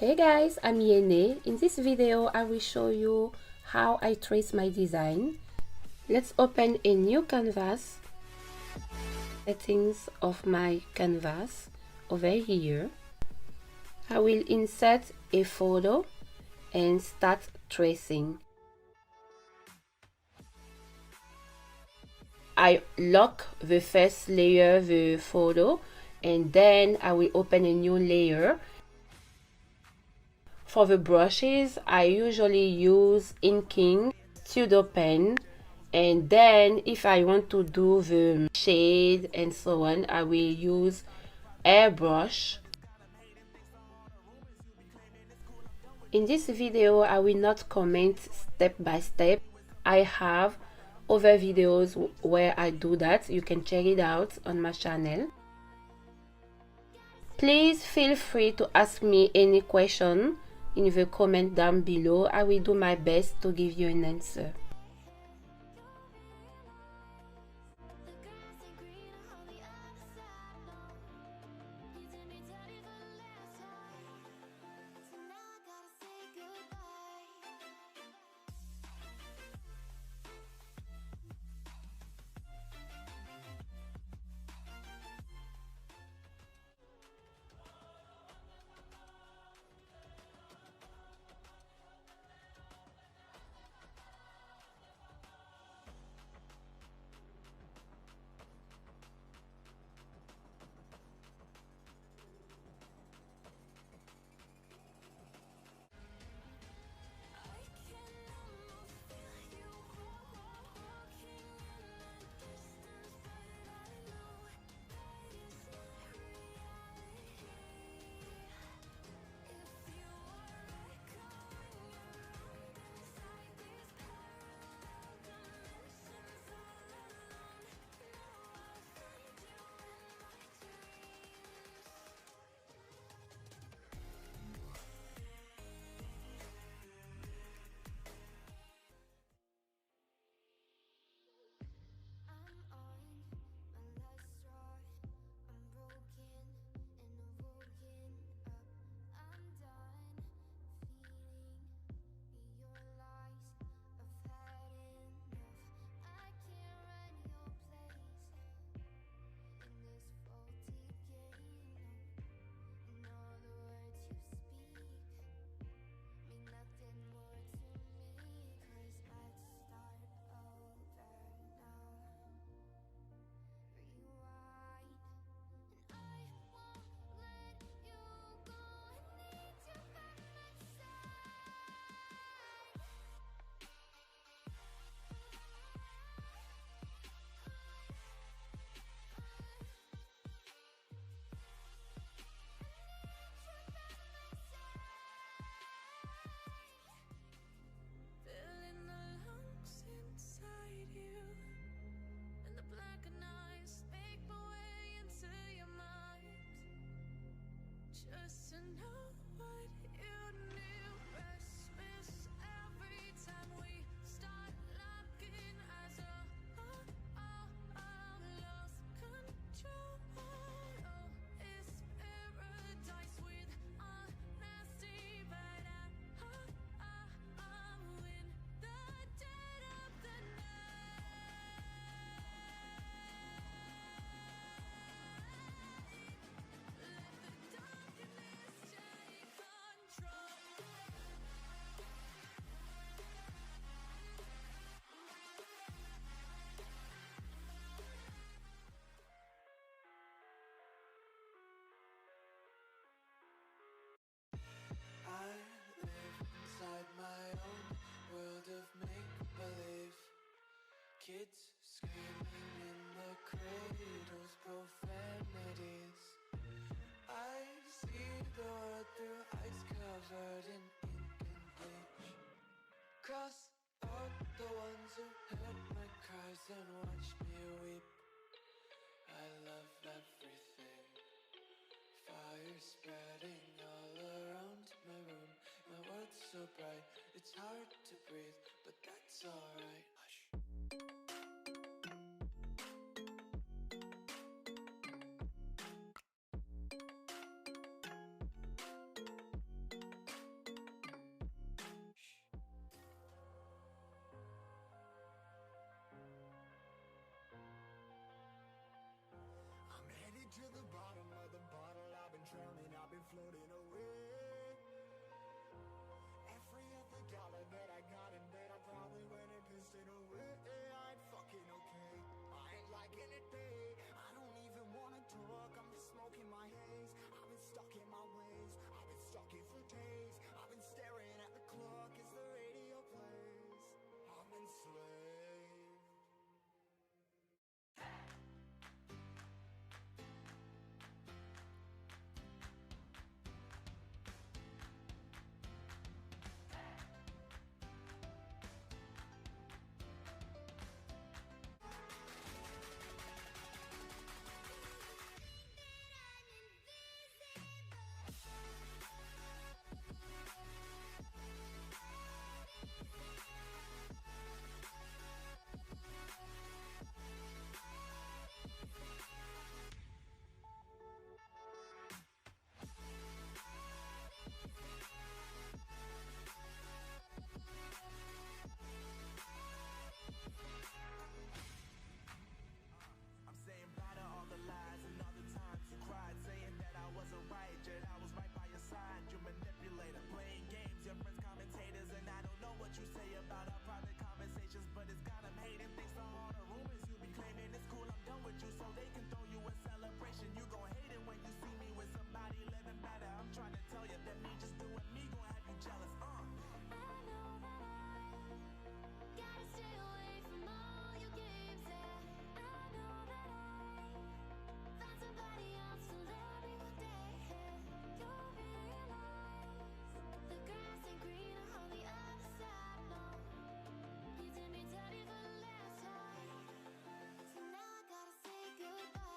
Hey guys, I'm Yene. In this video, I will show you how I trace my design. Let's open a new canvas. Settings of my canvas over here. I will insert a photo and start tracing. I lock the first layer, the photo, and then I will open a new layer. For the brushes, I usually use inking, Studio pen, and then if I want to do the shade and so on, I will use airbrush. In this video, I will not comment step by step. I have other videos where I do that. You can check it out on my channel. Please feel free to ask me any question in the comment down below. I will do my best to give you an answer. Just to know what you knew. Restless every time we start locking eyes. Lost control. Oh, it's paradise with honesty, but I'm in the dead of the kids screaming in the cradles, profanities. I see the world through ice covered in ink and bleach. Cross out the ones who heard my cries and watched me weep. I love everything. Fire spreading all around my room. My world's so bright, it's hard to breathe, but that's alright. Hush. in a way I ain't fucking okay. I ain't liking it, babe. I don't even wanna talk, I'm just smoking my haze. I've been stuck in my ways, I've been stuck in for days. I've been staring at the clock as the radio plays. I'm enslaved. I'm saying bye to all the lies and all the times you cried, saying that I wasn't right, yet I was right by your side. You manipulator, playing games, your friends commentators, and I don't know what you say about our private conversations, but it's got them hating. Thanks to all the rumors you be claiming, it's cool, I'm done with you, so they can throw you a celebration. You gon' hate it when you see me with somebody living better. I'm trying to tell you that me just doing me gon' have you jealous. I know that I gotta stay away from all your games. Yeah, I know that I found somebody else to love me one day. You'll realize the grass ain't greener on the other side. No, you did me dirty for the last time, so now I gotta say goodbye.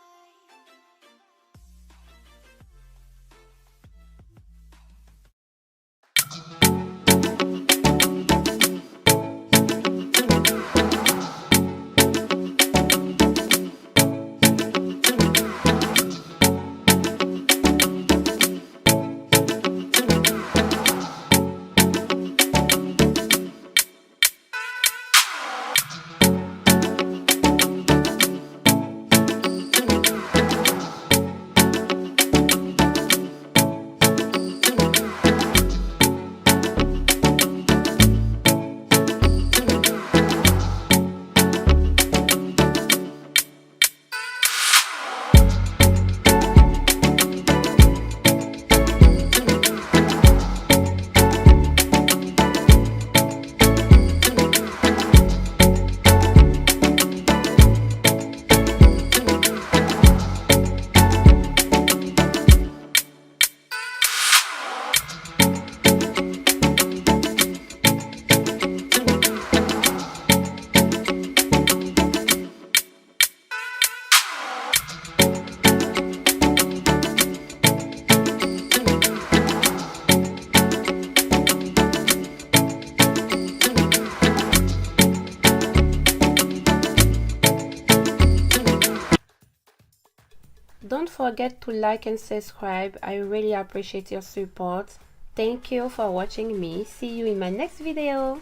Don't forget to like and subscribe. I really appreciate your support. Thank you for watching me. See you in my next video.